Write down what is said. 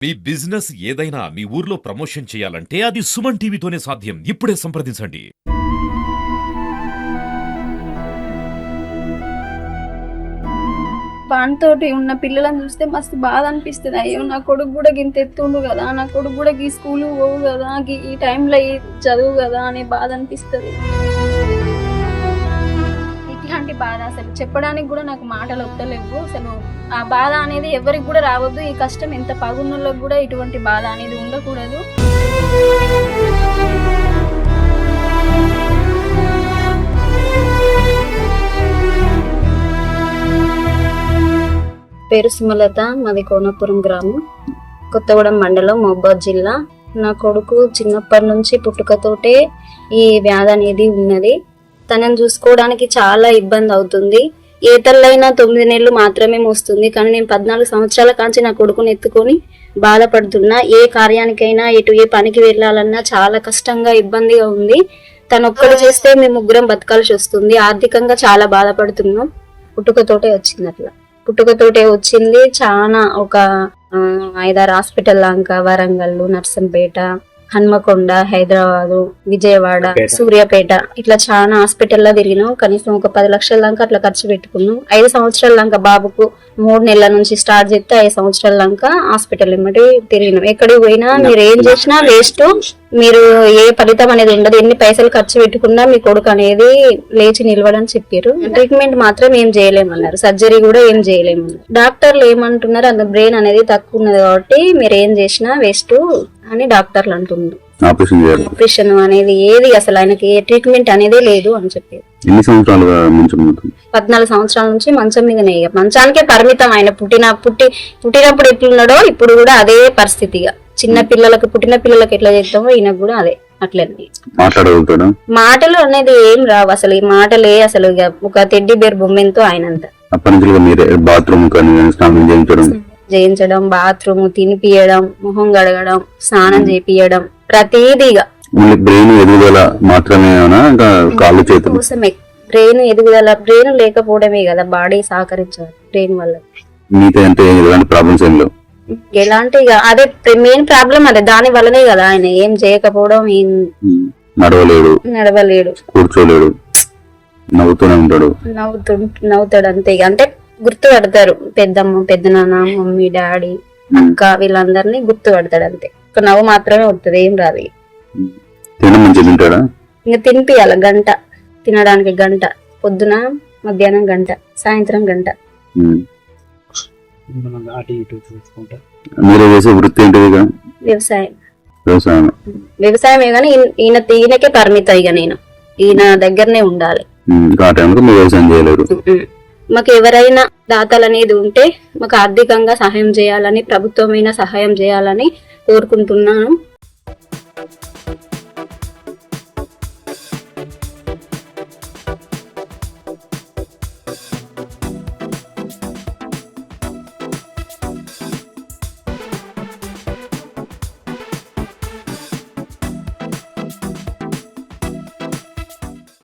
మీ business ఏదైనా మీ ఊర్లో promotion చేయాలంటే అది సుమన్ టీవీతోనే సాధ్యం. ఇప్పుడే సంప్రదించండి. వానితోటి ఉన్న పిల్లలను చూస్తే మస్తు బాధ అనిపిస్తుంది. అయ్యో నా కొడుకు కూడా గింత ఎత్తుండు కదా, నా కొడుకు కూడా ఈ స్కూల్ పోవు కదా, ఈ టైంలో ఈ చదువు కదా అనే బాధ అనిపిస్తుంది. ఇట్లాంటి బాధ అసలు చెప్పడానికి కూడా నాకు మాటలు వస్తలేవు. అసలు ఆ బాధ అనేది ఎవరికి కూడా రావద్దు. ఈ కష్టం ఎంత పగున్నోళ్ళకి కూడా ఇటువంటి బాధ అనేది ఉండకూడదు. పేరు సుమలత, మాది కోనపురం గ్రామం, కొత్తగూడెం మండలం, మహబూబాబాద్ జిల్లా. నా కొడుకు చిన్నప్పటి నుంచి పుట్టుకతోటే ఈ వ్యాధి అనేది ఉన్నది. తనని చూసుకోవడానికి చాలా ఇబ్బంది అవుతుంది. ఏ తల్లైనా 9 నెలలు మాత్రమే మోస్తుంది, కానీ నేను 14 సంవత్సరాల కాంచి నా కొడుకుని ఎత్తుకొని బాధపడుతున్నా. ఏ కార్యానికైనా ఏ పనికి వెళ్ళాలన్నా చాలా కష్టంగా ఇబ్బందిగా ఉంది. తను ఒక్కడు చేస్తే మేము ముగ్గురం బతకాల్సి వస్తుంది. ఆర్థికంగా చాలా బాధపడుతున్నాం. పుట్టుకతోటే వచ్చింది, అట్లా పుట్టుకతోటే వచ్చింది. చాలా ఒక 5-6 హాస్పిటల్ దాకా, వరంగల్, నర్సంపేట, హన్మకొండ, హైదరాబాదు, విజయవాడ, సూర్యాపేట, ఇట్లా చాలా హాస్పిటల్లో తిరిగినాం. కనీసం ఒక 10 లక్షల దాకా అట్లా ఖర్చు పెట్టుకున్నాం. 5 సంవత్సరాల దాకా బాబుకు 3 నెలల నుంచి స్టార్ట్ చేస్తే 5 సంవత్సరాల దాకా హాస్పిటల్ ఏమిటి తిరిగినాం. ఎక్కడికి పోయినా మీరు ఏం చేసినా వేస్ట్, మీరు ఏ ఫలితం అనేది ఉండదు. ఎన్ని పైసలు ఖర్చు పెట్టుకున్నా మీ కొడుకు అనేది లేచి నిలవడని చెప్పారు. ట్రీట్మెంట్ మాత్రం ఏం చేయలేమన్నారు, సర్జరీ కూడా ఏం చేయలేమన్నారు. డాక్టర్లు ఏమంటున్నారు, అంత బ్రెయిన్ అనేది తక్కువ ఉన్నది కాబట్టి మీరు ఏం చేసినా వేస్ట్ అని డాక్టర్లు అంటున్నారు. ఆపరేషన్ అనేది ఏది అసలు ఆయనకి ఏ ట్రీట్మెంట్ అనేది లేదు అని చెప్పారు. 14 సంవత్సరాల నుంచి మంచం మీదనే, మంచానికే పరిమితం. ఆయన పుట్టినప్పుడు ఎట్లున్నాడో ఇప్పుడు కూడా అదే పరిస్థితిగా. చిన్న పిల్లలకు, పుట్టిన పిల్లలకు ఎట్లా చేస్తామో ఈయనకు కూడా అదే అట్లనే. మాటలు అనేది ఏం రావు అసలు. ఈ మాటలే అసలు ఒక టెడ్డీ బేర్ బొమ్మెంతో ఆయనంత చేయించడం, బాత్రూమ్ తినిపియడం, మొహం గడగడం, స్నానం చేపియడం, ప్రతిదీగా కోసమే. బ్రెయిన్ ఎదుగుదల, బ్రెయిన్ లేకపోవడమే కదా బాడీ సహకరించాలి. బ్రెయిన్ వల్ల ఎలాంటి అదే మెయిన్ ప్రాబ్లం, అదే దాని వల్లనే కదా ఆయన ఏం చేయకపోవడం. నడవలేడు, కూర్చోలేడు, నవ్వుతాడు అంతే. అంటే గుర్తుపడతారు పెద్దమ్మ, పెద్దనాన్న, మమ్మీ, డాడీ, అక్క, వీళ్ళందరినీ గుర్తుపడతాడు అంతే. ఒక నవ్వు మాత్రమే వస్తుంది, ఏం రాదు. ఇంకా తినిపియాల గంట, తినడానికి గంట, పొద్దున మధ్యాహ్నం గంట, సాయంత్రం గంట. వ్యవసాయమే కానీ ఈయనకే పరిమితం. ఇక నేను ఈయన దగ్గరనే ఉండాలి. మాకు ఎవరైనా దాతలు అనేది ఉంటే మాకు ఆర్థికంగా సహాయం చేయాలని, ప్రభుత్వమైన సహాయం చేయాలని కోరుకుంటున్నాను.